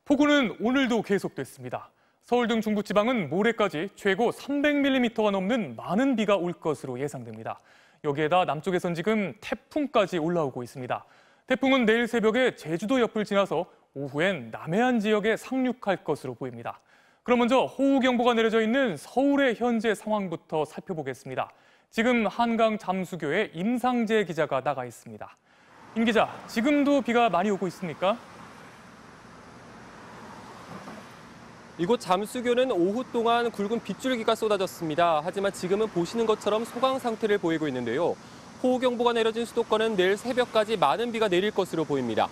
폭우는 오늘도 계속됐습니다. 서울 등 중부지방은 모레까지 최고 300mm가 넘는 많은 비가 올 것으로 예상됩니다. 여기에다 남쪽에선 지금 태풍까지 올라오고 있습니다. 태풍은 내일 새벽에 제주도 옆을 지나서 오후엔 남해안 지역에 상륙할 것으로 보입니다. 그럼 먼저 호우경보가 내려져 있는 서울의 현재 상황부터 살펴보겠습니다. 지금 한강 잠수교에 임상재 기자가 나가 있습니다. 임 기자, 지금도 비가 많이 오고 있습니까? 이곳 잠수교는 오후 동안 굵은 빗줄기가 쏟아졌습니다. 하지만 지금은 보시는 것처럼 소강 상태를 보이고 있는데요. 호우경보가 내려진 수도권은 내일 새벽까지 많은 비가 내릴 것으로 보입니다.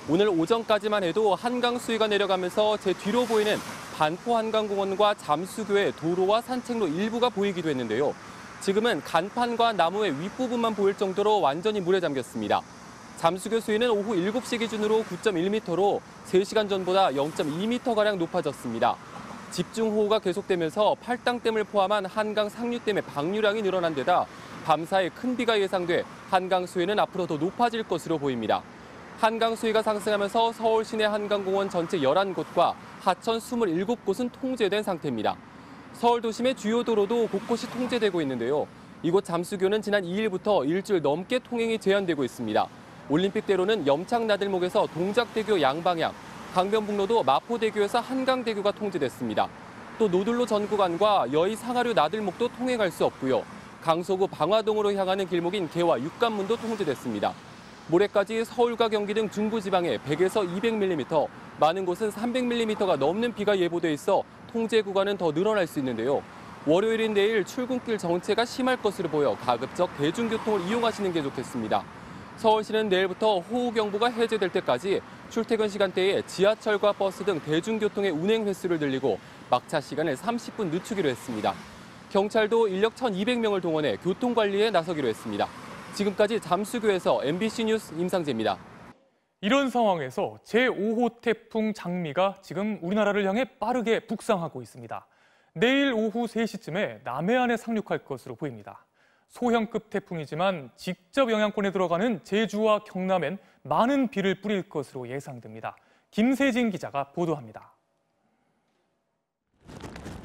오늘 오전까지만 해도 한강 수위가 내려가면서 제 뒤로 보이는 반포한강공원과 잠수교의 도로와 산책로 일부가 보이기도 했는데요. 지금은 간판과 나무의 윗부분만 보일 정도로 완전히 물에 잠겼습니다. 잠수교 수위는 오후 7시 기준으로 9.1m로 3시간 전보다 0.2m가량 높아졌습니다. 집중호우가 계속되면서 팔당댐을 포함한 한강 상류댐의 방류량이 늘어난 데다 밤사이 큰 비가 예상돼 한강 수위는 앞으로 더 높아질 것으로 보입니다. 한강 수위가 상승하면서 서울 시내 한강공원 전체 11곳과 하천 27곳은 통제된 상태입니다. 서울 도심의 주요 도로도 곳곳이 통제되고 있는데요. 이곳 잠수교는 지난 2일부터 일주일 넘게 통행이 제한되고 있습니다. 올림픽대로는 염창나들목에서 동작대교 양방향, 강변북로도 마포대교에서 한강대교가 통제됐습니다. 또 노들로 전 구간과 여의 상하류 나들목도 통행할 수 없고요. 강서구 방화동으로 향하는 길목인 개화 육관문도 통제됐습니다. 모레까지 서울과 경기 등 중부지방에 100에서 200mm, 많은 곳은 300mm가 넘는 비가 예보돼 있어 통제 구간은 더 늘어날 수 있는데요. 월요일인 내일 출근길 정체가 심할 것으로 보여 가급적 대중교통을 이용하시는 게 좋겠습니다. 서울시는 내일부터 호우경보가 해제될 때까지 출퇴근 시간대에 지하철과 버스 등 대중교통의 운행 횟수를 늘리고 막차 시간을 30분 늦추기로 했습니다. 경찰도 인력 1,200명을 동원해 교통관리에 나서기로 했습니다. 지금까지 잠수교에서 MBC 뉴스 임상재입니다. 이런 상황에서 제5호 태풍 장미가 지금 우리나라를 향해 빠르게 북상하고 있습니다. 내일 오후 3시쯤에 남해안에 상륙할 것으로 보입니다. 소형급 태풍이지만 직접 영향권에 들어가는 제주와 경남엔 많은 비를 뿌릴 것으로 예상됩니다. 김세진 기자가 보도합니다.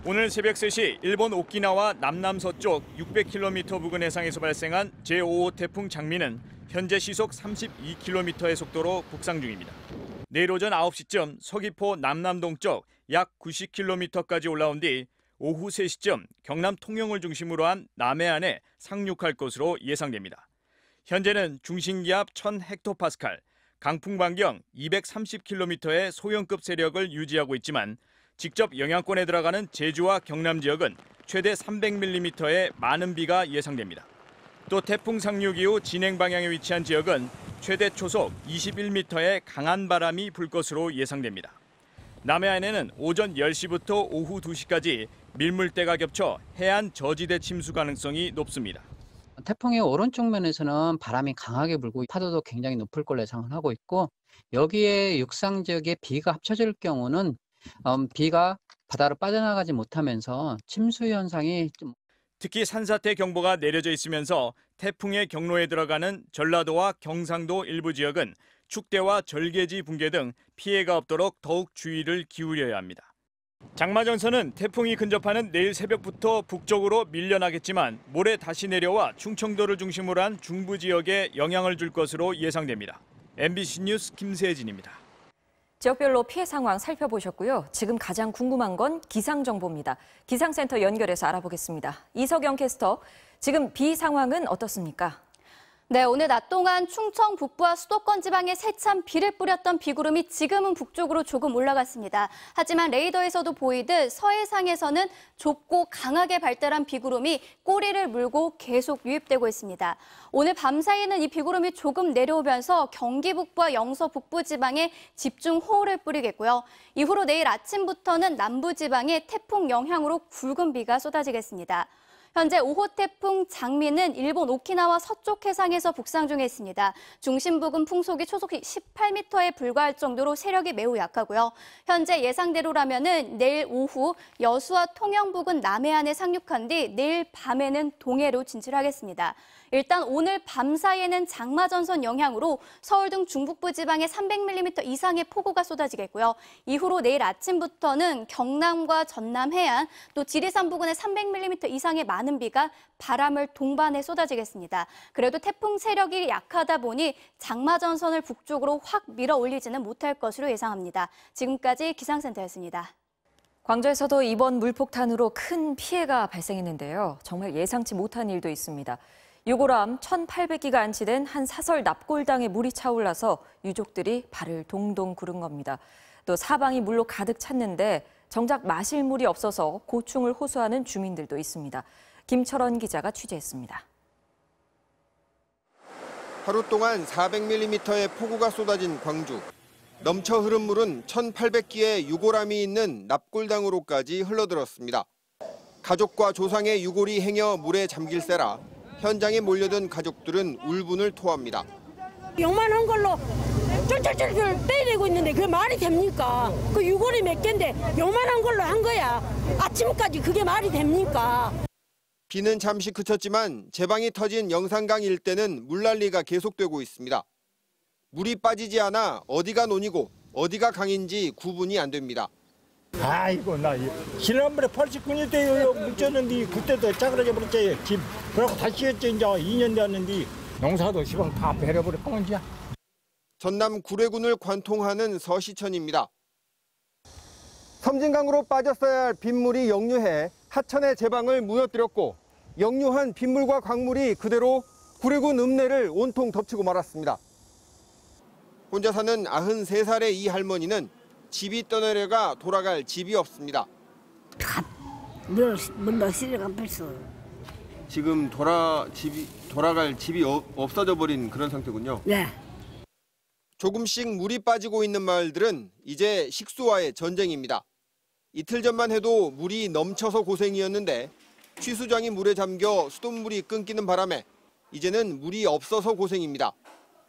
오늘 새벽 3시 일본 오키나와 남남서쪽 600km 부근 해상에서 발생한 제5호 태풍 장미는 현재 시속 32km의 속도로 북상 중입니다. 내일 오전 9시쯤 서귀포 남남동쪽 약 90km까지 올라온 뒤 오후 3시쯤 경남 통영을 중심으로 한 남해안에 상륙할 것으로 예상됩니다. 현재는 중심기압 1000헥토파스칼, 강풍 반경 230km의 소형급 세력을 유지하고 있지만 직접 영향권에 들어가는 제주와 경남 지역은 최대 300mm의 많은 비가 예상됩니다. 또 태풍 상륙 이후 진행 방향에 위치한 지역은 최대 초속 21m의 강한 바람이 불 것으로 예상됩니다. 남해안에는 오전 10시부터 오후 2시까지 밀물대가 겹쳐 해안 저지대 침수 가능성이 높습니다. 태풍의 오른쪽 면에서는 바람이 강하게 불고 파도도 굉장히 높을 걸로 예상을 하고 있고, 여기에 육상 지역에 비가 합쳐질 경우는 비가 바다로 빠져나가지 못하면서 침수 현상이 특히 산사태 경보가 내려져 있으면서 태풍의 경로에 들어가는 전라도와 경상도 일부 지역은 축대와 절개지 붕괴 등 피해가 없도록 더욱 주의를 기울여야 합니다. 장마전선은 태풍이 근접하는 내일 새벽부터 북쪽으로 밀려나겠지만 모레 다시 내려와 충청도를 중심으로 한 중부 지역에 영향을 줄 것으로 예상됩니다. MBC 뉴스 김세진입니다. 지역별로 피해 상황 살펴보셨고요. 지금 가장 궁금한 건 기상정보입니다. 기상센터 연결해서 알아보겠습니다. 이석영 캐스터, 지금 비 상황은 어떻습니까? 네, 오늘 낮 동안 충청 북부와 수도권 지방에 세찬 비를 뿌렸던 비구름이 지금은 북쪽으로 조금 올라갔습니다. 하지만 레이더에서도 보이듯 서해상에서는 좁고 강하게 발달한 비구름이 꼬리를 물고 계속 유입되고 있습니다. 오늘 밤 사이에는 이 비구름이 조금 내려오면서 경기 북부와 영서 북부 지방에 집중 호우를 뿌리겠고요. 이후로 내일 아침부터는 남부 지방에 태풍 영향으로 굵은 비가 쏟아지겠습니다. 현재 5호 태풍 장미는 일본 오키나와 서쪽 해상에서 북상 중에 있습니다. 중심 부근 풍속이 초속 18m에 불과할 정도로 세력이 매우 약하고요. 현재 예상대로라면은 내일 오후 여수와 통영 부근 남해안에 상륙한 뒤 내일 밤에는 동해로 진출하겠습니다. 일단 오늘 밤 사이에는 장마 전선 영향으로 서울 등 중북부 지방에 300mm 이상의 폭우가 쏟아지겠고요. 이후로 내일 아침부터는 경남과 전남 해안 또 지리산 부근에 300mm 이상의 많은 비가 바람을 동반해 쏟아지겠습니다. 그래도 태풍 세력이 약하다 보니 장마 전선을 북쪽으로 확 밀어 올리지는 못할 것으로 예상합니다. 지금까지 기상센터였습니다. 광주에서도 이번 물폭탄으로 큰 피해가 발생했는데요. 정말 예상치 못한 일도 있습니다. 유골함 1,800기가 안치된 한 사설 납골당에 물이 차올라서 유족들이 발을 동동 구른 겁니다. 또 사방이 물로 가득 찼는데 정작 마실 물이 없어서 고충을 호소하는 주민들도 있습니다. 김철원 기자가 취재했습니다. 하루 동안 400mm의 폭우가 쏟아진 광주. 넘쳐 흐른 물은 1,800기의 유골함이 있는 납골당으로까지 흘러들었습니다. 가족과 조상의 유골이 행여 물에 잠길세라 현장에 몰려든 가족들은 울분을 토합니다. 요만한 걸로 쫄쫄쫄쫄 때리고 있는데 그게 말이 됩니까? 그 유골이 몇 개인데 요만한 걸로 한 거야. 아침까지 그게 말이 됩니까? 비는 잠시 그쳤지만 제방이 터진 영산강 일대는 물난리가 계속되고 있습니다. 물이 빠지지 않아 어디가 논이고 어디가 강인지 구분이 안 됩니다. 아이고 나 지난번에 89년 때 묻혔는데 그때도 짜그러져 버렸지 집. 그러고 다시 했지 이제 2년 됐는데 농사도 시방 다 베려버려 뻥은지야. 전남 구례군을 관통하는 서시천입니다. 섬진강으로 빠졌어야 할 빗물이 역류해 하천의 제방을 무너뜨렸고 역류한 빗물과 강물이 그대로 구례군 읍내를 온통 덮치고 말았습니다. 혼자 사는 93살의 이 할머니는 집이 떠내려가 돌아갈 집이 없습니다. 문도 시리가 벌써. 지금 돌아갈 집이 없어져 버린 그런 상태군요. 네. 조금씩 물이 빠지고 있는 마을들은 이제 식수와의 전쟁입니다. 이틀 전만 해도 물이 넘쳐서 고생이었는데 취수장이 물에 잠겨 수돗물이 끊기는 바람에 이제는 물이 없어서 고생입니다.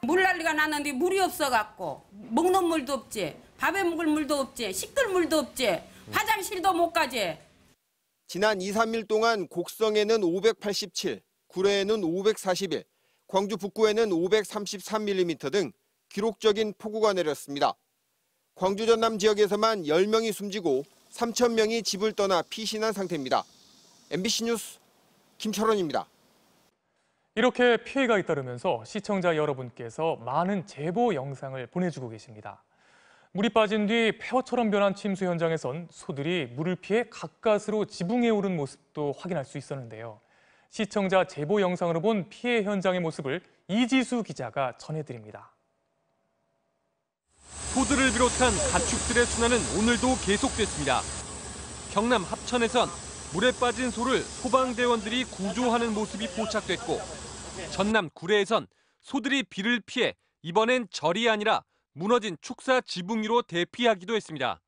물난리가 났는데 물이 없어갖고 먹는 물도 없지, 밥에 먹을 물도 없지, 씻을 물도 없지, 화장실도 못 가지. 지난 2, 3일 동안 곡성에는 587, 구례에는 541, 광주 북구에는 533mm 등 기록적인 폭우가 내렸습니다. 광주 전남 지역에서만 10명이 숨지고 3,000명이 집을 떠나 피신한 상태입니다. MBC 뉴스 김철원입니다. 이렇게 피해가 잇따르면서 시청자 여러분께서 많은 제보 영상을 보내주고 계십니다. 물이 빠진 뒤 폐허처럼 변한 침수 현장에선 소들이 물을 피해 가까스로 지붕에 오른 모습도 확인할 수 있었는데요. 시청자 제보 영상으로 본 피해 현장의 모습을 이지수 기자가 전해드립니다. 소들을 비롯한 가축들의 순환은 오늘도 계속됐습니다. 경남 합천에선 물에 빠진 소를 소방대원들이 구조하는 모습이 포착됐고 전남 구례에선 소들이 비를 피해 이번엔 절이 아니라 무너진 축사 지붕 위로 대피하기도 했습니다.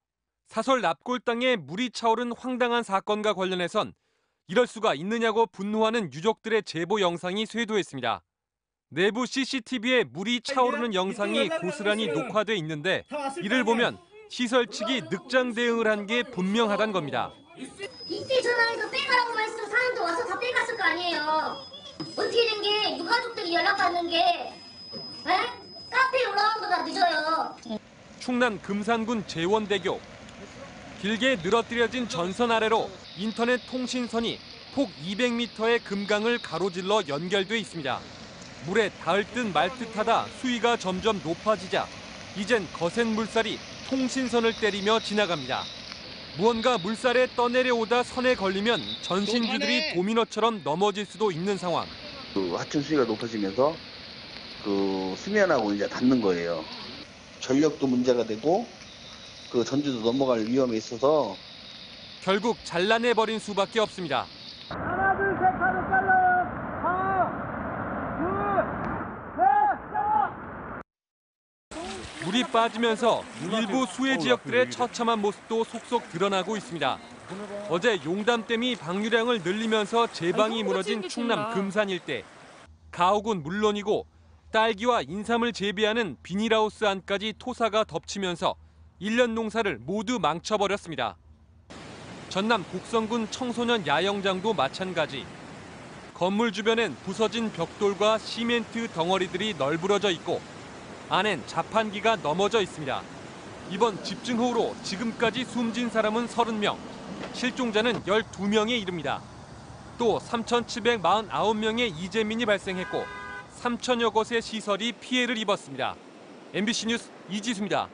사설 납골당에 물이 차오른 황당한 사건과 관련해선 이럴 수가 있느냐고 분노하는 유족들의 제보 영상이 쇄도했습니다. 내부 CCTV에 물이 차오르는 영상이 고스란히 녹화돼 있는데 이를 보면 시설 측이 늑장 대응을 한 게 분명하단 겁니다. 이때 전화해서 빼가라고 말씀 사람도 와서 다 빼갔을 거 아니에요. 어떻게 된 게 유가족들이 연락받는 게 카페에 올라온 거다 늦어요. 충남 금산군 제원대교. 길게 늘어뜨려진 전선 아래로 인터넷 통신선이 폭 200m의 금강을 가로질러 연결돼 있습니다. 물에 닿을 듯 말 듯하다 수위가 점점 높아지자 이젠 거센 물살이 통신선을 때리며 지나갑니다. 무언가 물살에 떠내려오다 선에 걸리면 전신주들이 도미노처럼 넘어질 수도 있는 상황. 하천 수위가 높아지면서 수면하고 이제 닿는 거예요. 전력도 문제가 되고 전주도 넘어갈 위험이 있어서 결국 잘라내버린 수밖에 없습니다. 하나, 둘, 셋, 하나 잘라요. 하나, 둘, 셋, 물이 빠지면서 일부 수해 지역들의 처참한 모습도 속속 드러나고 있습니다. 어제 용담댐이 방류량을 늘리면서 제방이 무너진 충남 금산 일대. 가옥은 물론이고 딸기와 인삼을 재배하는 비닐하우스 안까지 토사가 덮치면서 1년 농사를 모두 망쳐버렸습니다. 전남 곡성군 청소년 야영장도 마찬가지. 건물 주변엔 부서진 벽돌과 시멘트 덩어리들이 널브러져 있고 안엔 자판기가 넘어져 있습니다. 이번 집중호우로 지금까지 숨진 사람은 30명, 실종자는 12명에 이릅니다. 또 3,749명의 이재민이 발생했고 3천여 곳의 시설이 피해를 입었습니다. MBC 뉴스 이지수입니다.